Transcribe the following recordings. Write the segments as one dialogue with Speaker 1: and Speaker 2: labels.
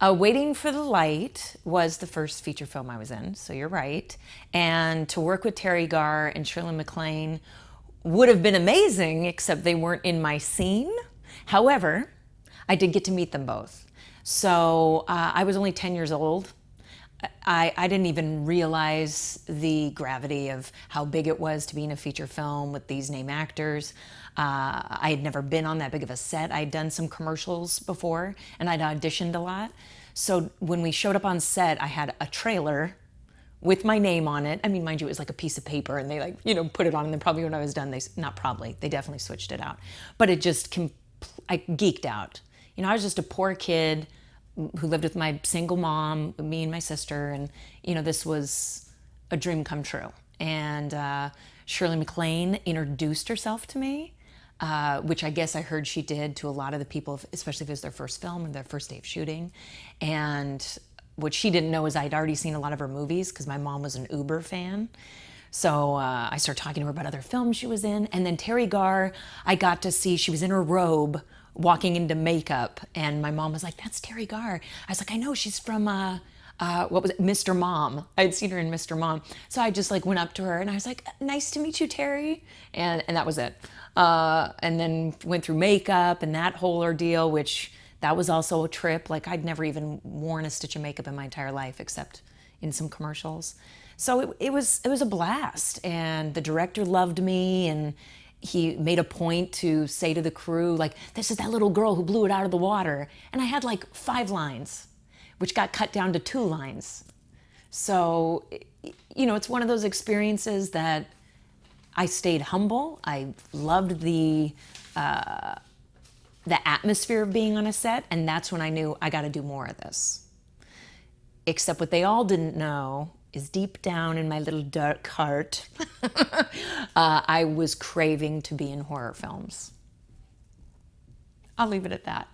Speaker 1: Waiting for the Light was the first feature film I was in, so you're right. And to work with Terry Garr and Shirley MacLaine would have been amazing, except they weren't in my scene. However, I did get to meet them both. So I was only 10 years old. I didn't even realize the gravity of how big it was to be in a feature film with these name actors. I had never been on that big of a set. I'd done some commercials before, and I'd auditioned a lot. So when we showed up on set, I had a trailer with my name on it. I mean, mind you, it was like a piece of paper, and they put it on, and then probably when I was done, they definitely switched it out. But it just, I geeked out. I was just a poor kid who lived with my single mom, me and my sister, and this was a dream come true. And Shirley MacLaine introduced herself to me, which I guess I heard she did to a lot of the people, especially if it was their first film or their first day of shooting. And what she didn't know is I'd already seen a lot of her movies because my mom was an Uber fan. So I started talking to her about other films she was in. And then Terry Garr, I got to see, she was in her robe walking into makeup, and my mom was like, "That's Terry Garr." I was like, "I know, she's from what was it, Mr. Mom." I'd seen her in Mr. Mom. So I just went up to her and I was like, "Nice to meet you, Terry." And that was it. And then went through makeup and that whole ordeal, which that was also a trip. I'd never even worn a stitch of makeup in my entire life except in some commercials. So it was a blast, and the director loved me, and he made a point to say to the crew, "This is that little girl who blew it out of the water." And I had 5 lines, which got cut down to 2 lines. So, it's one of those experiences that I stayed humble. I loved the atmosphere of being on a set, and that's when I knew I got to do more of this. Except what they all didn't know is deep down in my little dark heart, I was craving to be in horror films. I'll leave it at that.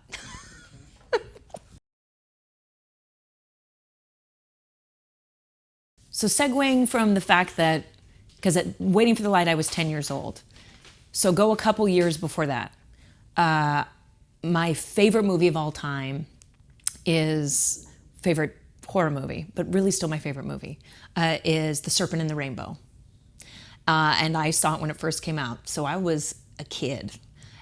Speaker 1: So segueing from the fact that, because Waiting for the Light, I was 10 years old. So go a couple years before that. My favorite movie of all time is, favorite horror movie, but really still my favorite movie, is The Serpent and the Rainbow. And I saw it when it first came out. So I was a kid.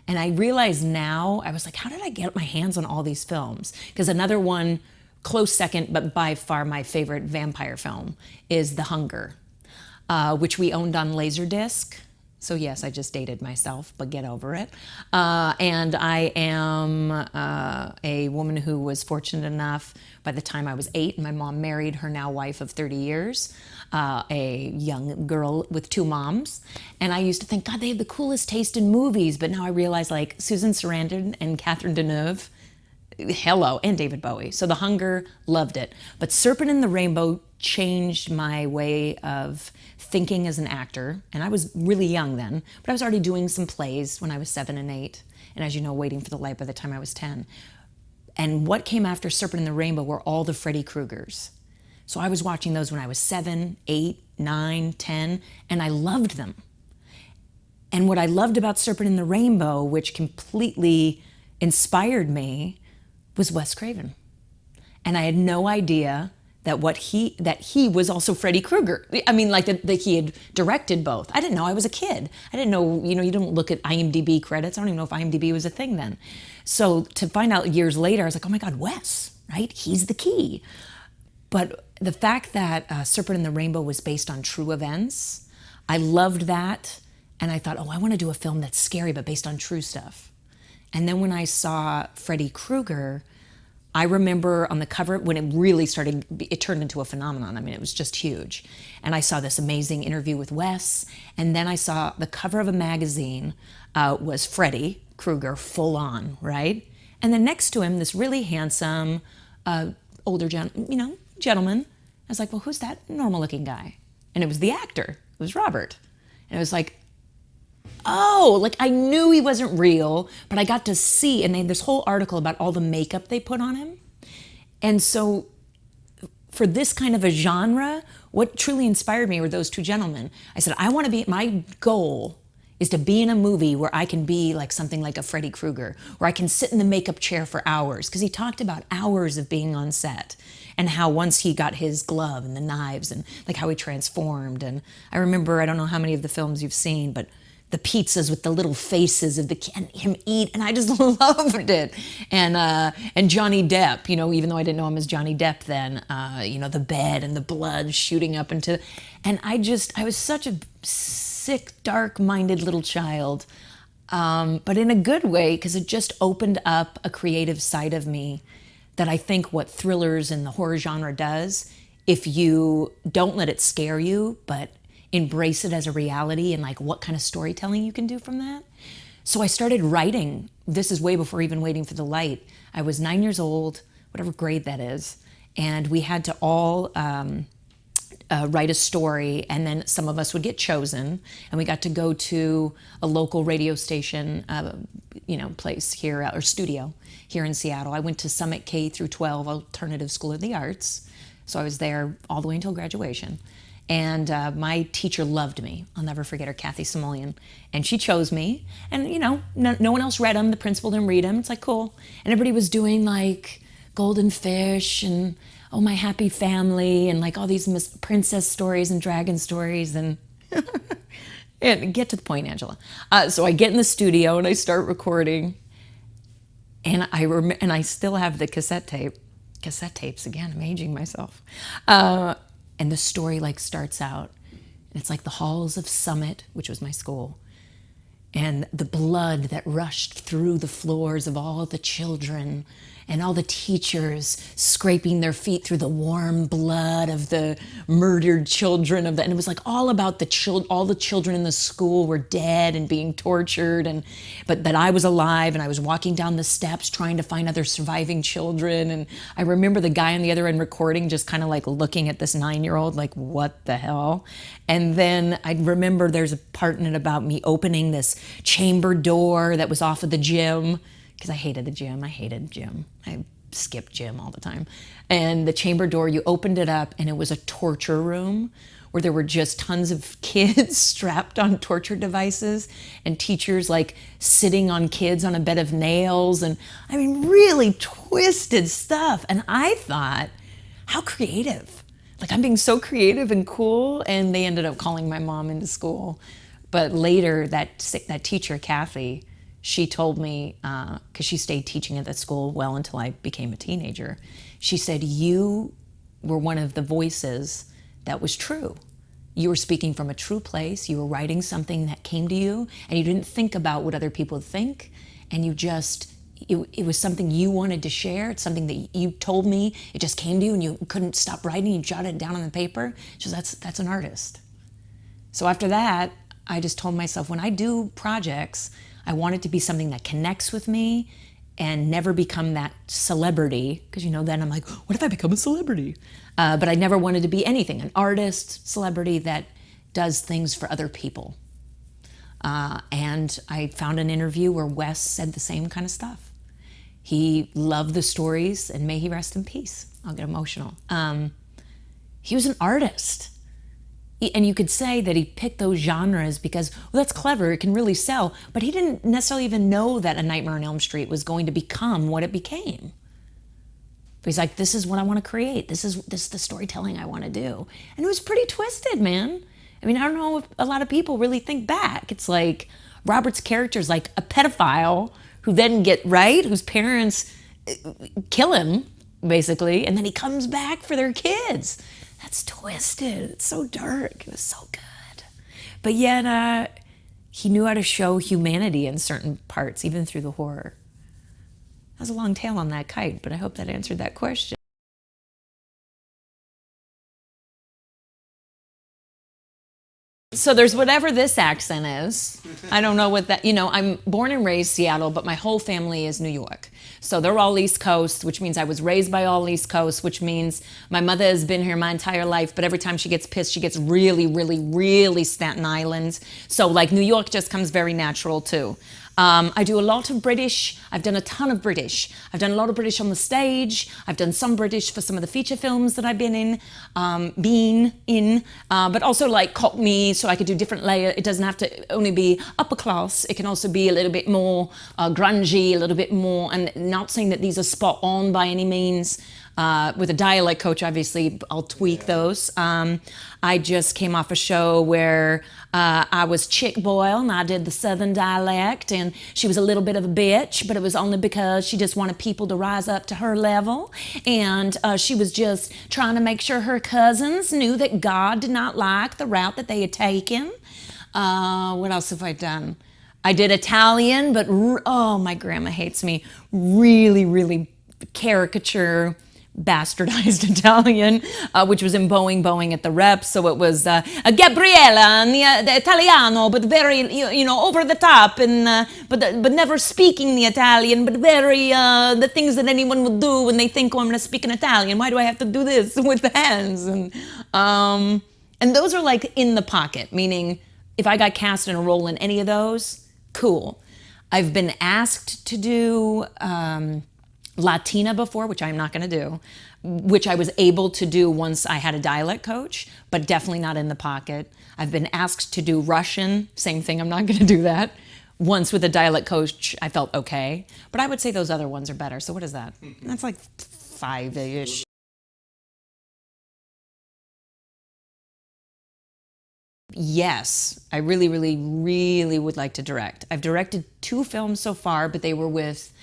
Speaker 1: And I realize now, I was like, how did I get my hands on all these films? Because another one, close second, but by far my favorite vampire film, is The Hunger, which we owned on Laserdisc. So yes, I just dated myself, but get over it. And I am a woman who was fortunate enough, by the time I was 8, my mom married her now wife of 30 years, a young girl with 2 moms. And I used to think, God, they have the coolest taste in movies. But now I realize, Susan Sarandon and Catherine Deneuve, hello, and David Bowie. So The Hunger, loved it. But Serpent and the Rainbow changed my way of thinking as an actor. And I was really young then, but I was already doing some plays when I was 7 and 8. And as you know, Waiting for the Light by the time I was 10. And what came after Serpent and the Rainbow were all the Freddy Kruegers. So I was watching those when I was 7, 8, 9, 10, and I loved them. And what I loved about Serpent and the Rainbow, which completely inspired me, was Wes Craven. And I had no idea that he was also Freddy Krueger. I mean, that he had directed both. I didn't know. I was a kid. I didn't know, you don't look at IMDb credits. I don't even know if IMDb was a thing then. So to find out years later, I was like, oh my God, Wes, right? He's the key. But the fact that Serpent and the Rainbow was based on true events, I loved that. And I thought, I want to do a film that's scary, but based on true stuff. And then when I saw Freddy Krueger, I remember on the cover, when it really started, it turned into a phenomenon. I mean, it was just huge. And I saw this amazing interview with Wes, and then I saw the cover of a magazine was Freddy Krueger, full on, right? And then next to him, this really handsome, older gentleman. I was like, well, who's that normal-looking guy? And it was the actor. It was Robert. And it was like, oh, I knew he wasn't real, but I got to see, and they had this whole article about all the makeup they put on him. And so for this kind of a genre, what truly inspired me were those 2 gentlemen. I said, my goal is to be in a movie where I can be like something like a Freddy Krueger, where I can sit in the makeup chair for hours, because he talked about hours of being on set and how once he got his glove and the knives and like how he transformed. And I remember, I don't know how many of the films you've seen, but the pizzas with the little faces of and him eat, and I just loved it. And Johnny Depp, you know, even though I didn't know him as Johnny Depp then, you know, the bed and the blood shooting up into, and I was such a sick, dark-minded little child, but in a good way, because it just opened up a creative side of me that I think what thrillers and the horror genre does, if you don't let it scare you, but embrace it as a reality, and like what kind of storytelling you can do from that. So I started writing. This is way before even Waiting for the Light. I was 9 years old, whatever grade that is, and we had to all write a story, and then some of us would get chosen, and we got to go to a local radio station, you know, place here, or studio here in Seattle. I went to Summit K through 12 Alternative School of the Arts, so I was there all the way until graduation. And my teacher loved me. I'll never forget her, Kathy Simoleon. And she chose me. And, you know, no one else read them. The principal didn't read them. It's like, cool. And everybody was doing like Golden Fish and Oh My Happy Family and like all these princess stories and dragon stories. And, and get to the point, Angela. So I get in the studio and I start recording. And I still have the cassette tapes again. I'm aging myself. And the story like starts out, and it's like the halls of Summit, which was my school, and the blood that rushed through the floors of all the children and all the teachers scraping their feet through the warm blood of the murdered children and it was like all about all the children in the school were dead and being tortured, but that I was alive, and I was walking down the steps trying to find other surviving children. And I remember the guy on the other end recording just kind of like looking at this 9-year-old like, what the hell? And then I remember there's a part in it about me opening this chamber door that was off of the gym, because I hated the gym. I skipped gym all the time. And the chamber door, you opened it up, and it was a torture room where there were just tons of kids strapped on torture devices and teachers like sitting on kids on a bed of nails. And I mean, really twisted stuff. And I thought, how creative. Like, I'm being so creative and cool. And they ended up calling my mom into school. But later, that teacher, Kathy, she told me, because she stayed teaching at that school well until I became a teenager, she said, you were one of the voices that was true. You were speaking from a true place. You were writing something that came to you, and you didn't think about what other people think, and you just, it was something you wanted to share. It's something that you told me, it just came to you, and you couldn't stop writing. You jotted it down on the paper. She said, that's an artist. So after that, I just told myself, when I do projects, I want it to be something that connects with me and never become that celebrity, because, you know, then I'm like, what if I become a celebrity? But I never wanted to be anything, an artist, celebrity that does things for other people. And I found an interview where Wes said the same kind of stuff. He loved the stories, and may he rest in peace. I'll get emotional. He was an artist. And you could say that he picked those genres because, well, that's clever, it can really sell. But he didn't necessarily even know that A Nightmare on Elm Street was going to become what it became. But he's like, this is what I want to create. This is the storytelling I want to do. And it was pretty twisted, man. I mean, I don't know if a lot of people really think back. It's like Robert's character is like a pedophile who then whose parents kill him, basically, and then he comes back for their kids. That's twisted. It's so dark. It was so good. But yet, he knew how to show humanity in certain parts, even through the horror. That was a long tail on that kite, but I hope that answered that question. So there's whatever this accent is. I don't know what that, I'm born and raised Seattle, but my whole family is New York. So they're all East Coast, which means I was raised by all East Coast, which means my mother has been here my entire life, but every time she gets pissed, she gets really, really, really Staten Island. So like New York just comes very natural too. I do a lot of British. I've done a ton of British. I've done a lot of British on the stage. I've done some British for some of the feature films that I've been in, but also like Cockney, so I could do different layers. It doesn't have to only be upper class. It can also be a little bit more grungy, a little bit more, and not saying that these are spot on by any means. With a dialect coach, obviously, I'll tweak those. I just came off a show where I was Chick Boyle and I did the Southern dialect, and she was a little bit of a bitch, but it was only because she just wanted people to rise up to her level, and she was just trying to make sure her cousins knew that God did not like the route that they had taken. What else have I done? I did Italian, but oh, my grandma hates me. Really, really caricature bastardized Italian, which was in Boeing at the Rep. So it was Gabriella, the Italiano, but very, over the top, and but never speaking the Italian, but very the things that anyone would do when they think, oh, I'm going to speak in Italian. Why do I have to do this with the hands? And those are like in the pocket, meaning if I got cast in a role in any of those, cool. I've been asked to do Latina before, which I'm not going to do, which I was able to do once I had a dialect coach, but definitely not in the pocket. I've been asked to do Russian, same thing, I'm not going to do that. Once with a dialect coach, I felt okay, but I would say those other ones are better. So what is that? That's like 5-ish. Yes, I really, really, really would like to direct. I've directed 2 films so far, but they were with,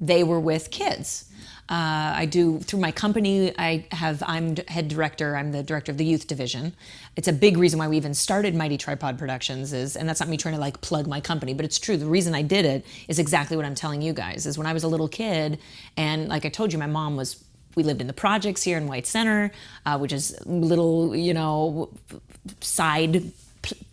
Speaker 1: they were with kids. I do, through my company, I'm head director, I'm the director of the youth division. It's a big reason why we even started Mighty Tripod Productions and that's not me trying to like plug my company, but it's true. The reason I did it is exactly what I'm telling you guys, is when I was a little kid, and like I told you, my mom we lived in the projects here in White Center, which is a little, side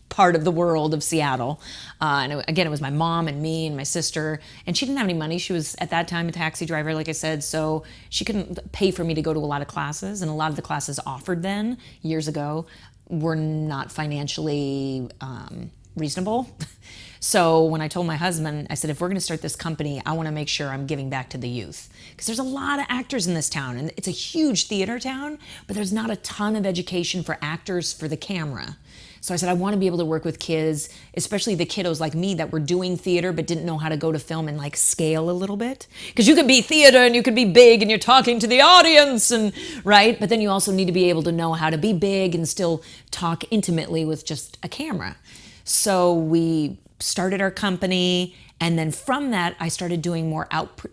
Speaker 1: part of the world of Seattle. And again, it was my mom and me and my sister, and she didn't have any money. She was at that time a taxi driver, like I said, so she couldn't pay for me to go to a lot of classes, and a lot of the classes offered then, years ago, were not financially reasonable. So when I told my husband, I said, if we're going to start this company, I want to make sure I'm giving back to the youth. Because there's a lot of actors in this town, and it's a huge theater town, but there's not a ton of education for actors for the camera. So I said, I want to be able to work with kids, especially the kiddos like me that were doing theater but didn't know how to go to film and like scale a little bit. Because you could be theater and you could be big and you're talking to the audience, and right? But then you also need to be able to know how to be big and still talk intimately with just a camera. So we started our company, and then from that I started doing more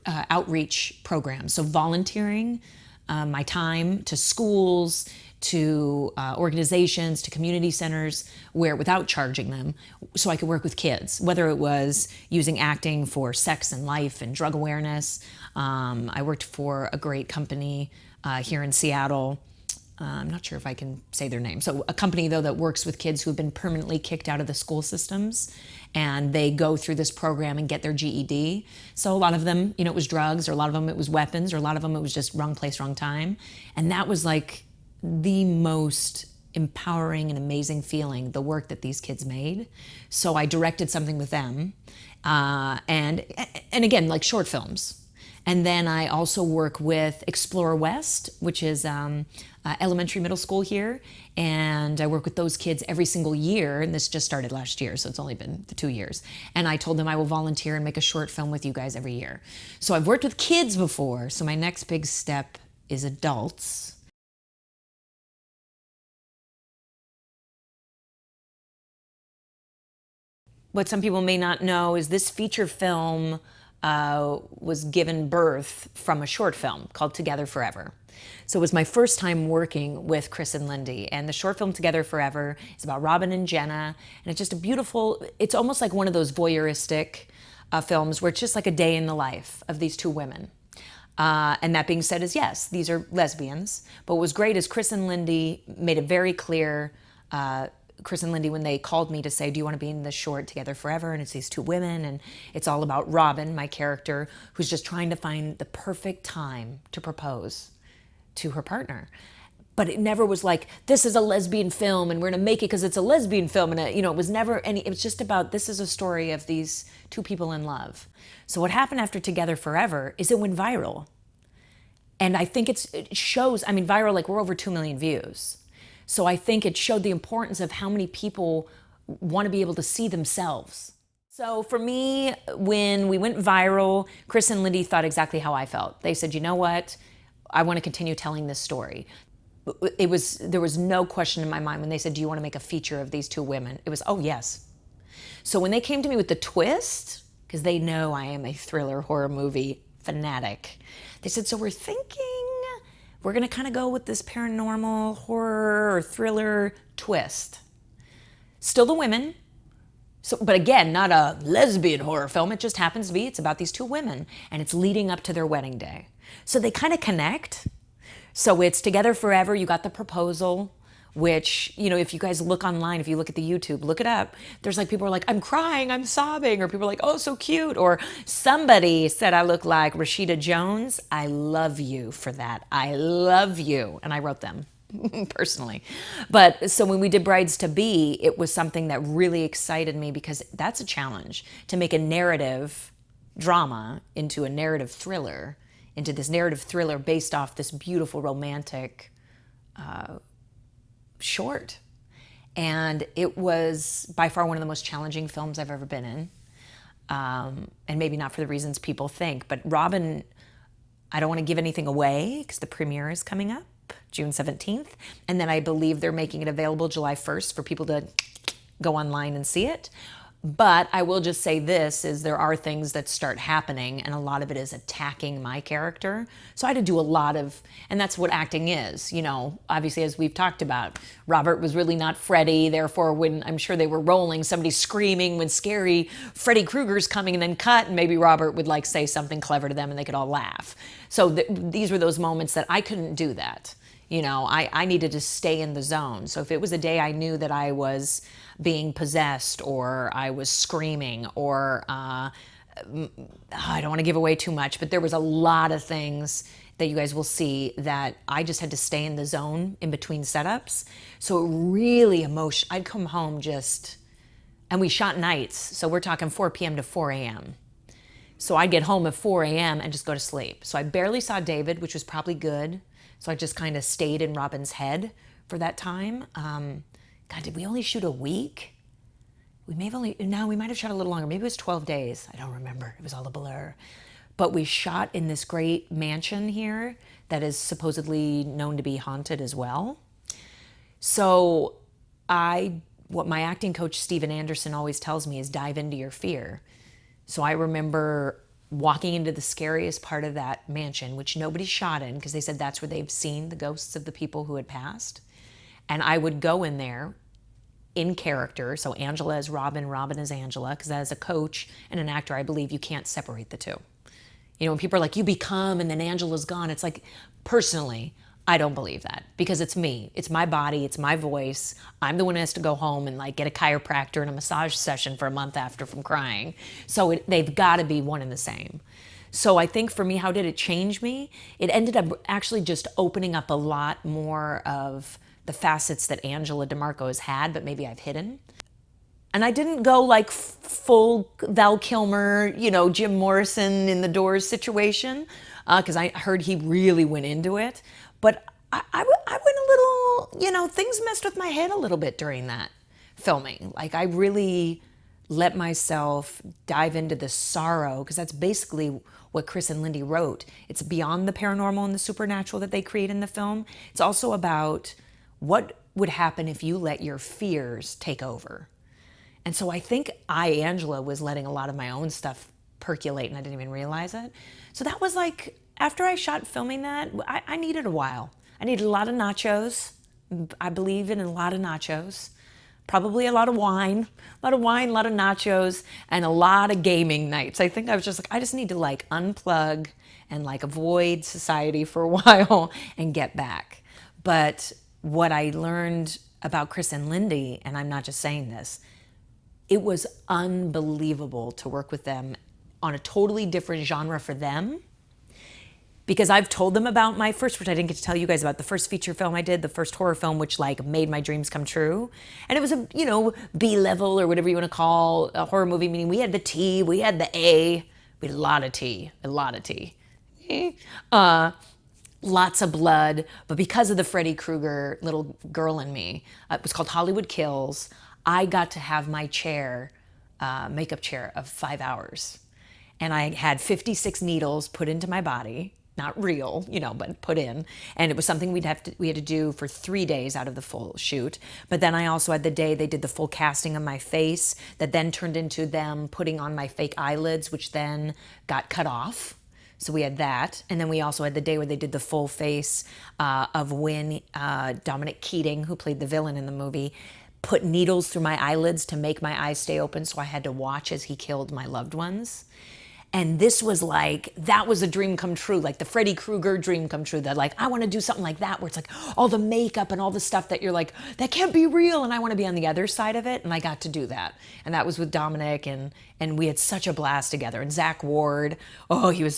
Speaker 1: outreach programs. So volunteering my time to schools, to organizations, to community centers, where without charging them, so I could work with kids, whether it was using acting for sex and life and drug awareness. I worked for a great company here in Seattle. I'm not sure if I can say their name. So a company, though, that works with kids who have been permanently kicked out of the school systems, and they go through this program and get their GED. So a lot of them, it was drugs, or a lot of them it was weapons, or a lot of them it was just wrong place, wrong time. And that was like the most empowering and amazing feeling, the work that these kids made. So I directed something with them, and again, like short films. And then I also work with Explore West, which is elementary middle school here, and I work with those kids every single year, and this just started last year, so it's only been 2 years. And I told them I will volunteer and make a short film with you guys every year. So I've worked with kids before, so my next big step is adults. What some people may not know is this feature film was given birth from a short film called Together Forever. So it was my first time working with Chris and Lindy, and the short film Together Forever is about Robin and Jenna, and it's just a beautiful, it's almost like one of those voyeuristic films where it's just like a day in the life of these 2 women. And that being said is, yes, these are lesbians, but what was great is Chris and Lindy made it very clear, Chris and Lindy, when they called me to say, do you want to be in the short Together Forever? And it's these 2 women, and it's all about Robin, my character, who's just trying to find the perfect time to propose to her partner. but it never was like, this is a lesbian film and we're gonna make it because it's a lesbian film. And it was never any, it was just about, this is a story of these two people in love. So what happened after Together Forever is it went viral. And I think it shows, I mean, viral, like we're over 2 million views. So I think it showed the importance of how many people want to be able to see themselves. So for me, when we went viral, Chris and Lindy thought exactly how I felt. They said, you know what? I want to continue telling this story. There was no question in my mind when they said, do you want to make a feature of these two women? It was, oh yes. So when they came to me with the twist, because they know I am a thriller horror movie fanatic, they said, so we're thinking we're going to kind of go with this paranormal horror or thriller twist. Still the women. So, but again, not a lesbian horror film. It just happens to be, it's about these two women and it's leading up to their wedding day. So they kind of connect. So it's Together Forever. You got the proposal, which, if you guys look online, if you look at the YouTube, look it up. There's like people are like, I'm crying, I'm sobbing, or people are like, oh, so cute. Or somebody said I look like Rashida Jones. I love you for that. I love you. And I wrote them personally. But so when we did Brides to Be, it was something that really excited me because that's a challenge to make a narrative drama into a narrative thriller, into this narrative thriller based off this beautiful romantic short. And it was by far one of the most challenging films I've ever been in. And maybe not for the reasons people think, but Robin, I don't want to give anything away because the premiere is coming up June 17th. And then I believe they're making it available July 1st for people to go online and see it. But I will just say this, is there are things that start happening and a lot of it is attacking my character. So I had to do a lot of, and that's what acting is, obviously as we've talked about, Robert was really not Freddy. Therefore, when I'm sure they were rolling, somebody's screaming when scary Freddy Krueger's coming and then cut, and maybe Robert would like say something clever to them and they could all laugh. So these were those moments that I couldn't do that. I needed to stay in the zone. So if it was a day I knew that I was being possessed or I was screaming or I don't want to give away too much, but there was a lot of things that you guys will see that I just had to stay in the zone in between setups. So it really emotional. I'd come home and we shot nights. So we're talking 4 p.m. to 4 a.m. So I'd get home at 4 a.m. and just go to sleep. So I barely saw David, which was probably good. So I just kind of stayed in Robin's head for that time. God, did we only shoot a week? We might have shot a little longer. Maybe it was 12 days. I don't remember. It was all a blur. But we shot in this great mansion here that is supposedly known to be haunted as well. So what my acting coach, Steven Anderson, always tells me is dive into your fear. So I remember walking into the scariest part of that mansion, which nobody shot in because they said that's where they've seen the ghosts of the people who had passed. And I would go in there in character. So Angela is Robin, Robin is Angela, because as a coach and an actor, I believe you can't separate the two. When people are like, you become and then Angela's gone, it's like, personally, I don't believe that because it's me. It's my body. It's my voice. I'm the one who has to go home and like get a chiropractor and a massage session for a month after from crying. So they've got to be one and the same. So I think for me, how did it change me? It ended up actually just opening up a lot more of the facets that Angela Dimarco has had, but maybe I've hidden. And I didn't go like full Val Kilmer, Jim Morrison in the Doors situation, because I heard he really went into it. But I went a little, things messed with my head a little bit during that filming. Like I really let myself dive into the sorrow, because that's basically what Chris and Lindy wrote. It's beyond the paranormal and the supernatural that they create in the film. It's also about what would happen if you let your fears take over. And so I think Angela, was letting a lot of my own stuff percolate and I didn't even realize it. So that was like, after I shot filming that, I needed a while. I needed a lot of nachos. I believe in a lot of nachos. Probably a lot of wine, a lot of nachos, and a lot of gaming nights. I think I was just like, I just need to like unplug and like avoid society for a while and get back. But what I learned about Chris and Lindy, and I'm not just saying this, it was unbelievable to work with them on a totally different genre for them. because I've told them about my first, which I didn't get to tell you guys about, the first feature film I did, the first horror film, which like made my dreams come true. And it was a, B level or whatever you want to call a horror movie, meaning we had the T, we had the A, we had a lot of T, a lot of T. Lots of blood, but because of the Freddy Krueger little girl in me, it was called Hollywood Kills. I got to have my chair, makeup chair of 5 hours. And I had 56 needles put into my body, not real, but put in. And it was something we had to do for 3 days out of the full shoot. But then I also had the day they did the full casting of my face that then turned into them putting on my fake eyelids, which then got cut off. So we had that. And then we also had the day where they did the full face of when Dominic Keating, who played the villain in the movie, put needles through my eyelids to make my eyes stay open. So I had to watch as he killed my loved ones. And this was like, that was a dream come true, like the Freddy Krueger dream come true, that like, I want to do something like that, where it's like all the makeup and all the stuff that you're like, that can't be real. And I want to be on the other side of it. And I got to do that. And that was with Dominic, and we had such a blast together. And Zach Ward, he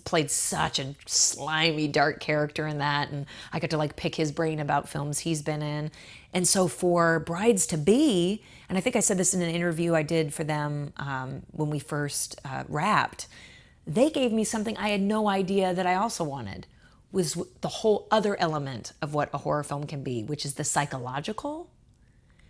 Speaker 1: played such a slimy, dark character in that. And I got to like pick his brain about films he's been in. And so for Brides to Be, and I think I said this in an interview I did for them when we first wrapped, they gave me something I had no idea that I also wanted, was the whole other element of what a horror film can be, which is the psychological.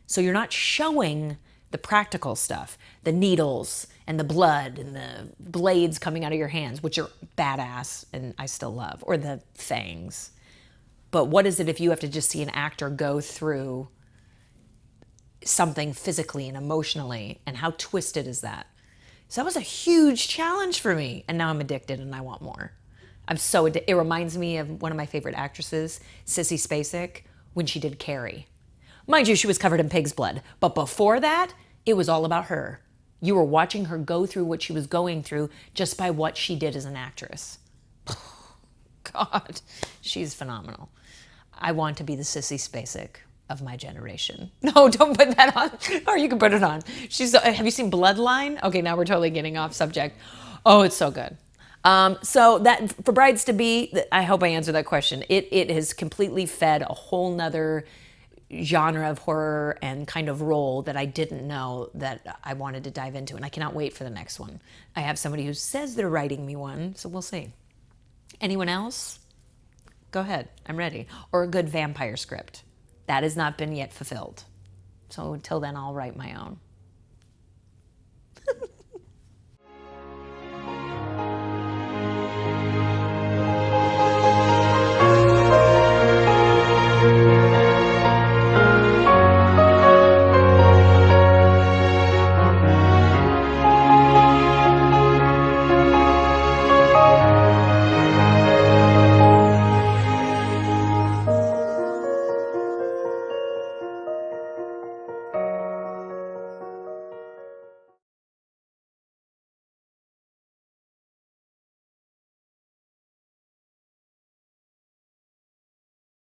Speaker 1: So you're not showing the practical stuff, the needles and the blood and the blades coming out of your hands, which are badass and I still love, or the fangs. But what is it if you have to just see an actor go through something physically and emotionally, and how twisted is that? So that was a huge challenge for me, and now I'm addicted and I want more. I'm so addicted. It reminds me of one of my favorite actresses, Sissy Spacek, when she did Carrie. Mind you, she was covered in pig's blood, but before that, it was all about her. You were watching her go through what she was going through just by what she did as an actress. God, she's phenomenal. I want to be the Sissy Spacek of my generation. No, don't put that on. Or you can put it on. Have you seen Bloodline? Okay, now we're totally getting off subject. Oh, it's so good. So that for Brides to Be, I hope I answered that question. It has completely fed a whole nother genre of horror and kind of role that I didn't know that I wanted to dive into, and I cannot wait for the next one. I have somebody who says they're writing me one, so we'll see. Anyone else? Go ahead, I'm ready. Or a good vampire script. That has not been yet fulfilled. So until then, I'll write my own.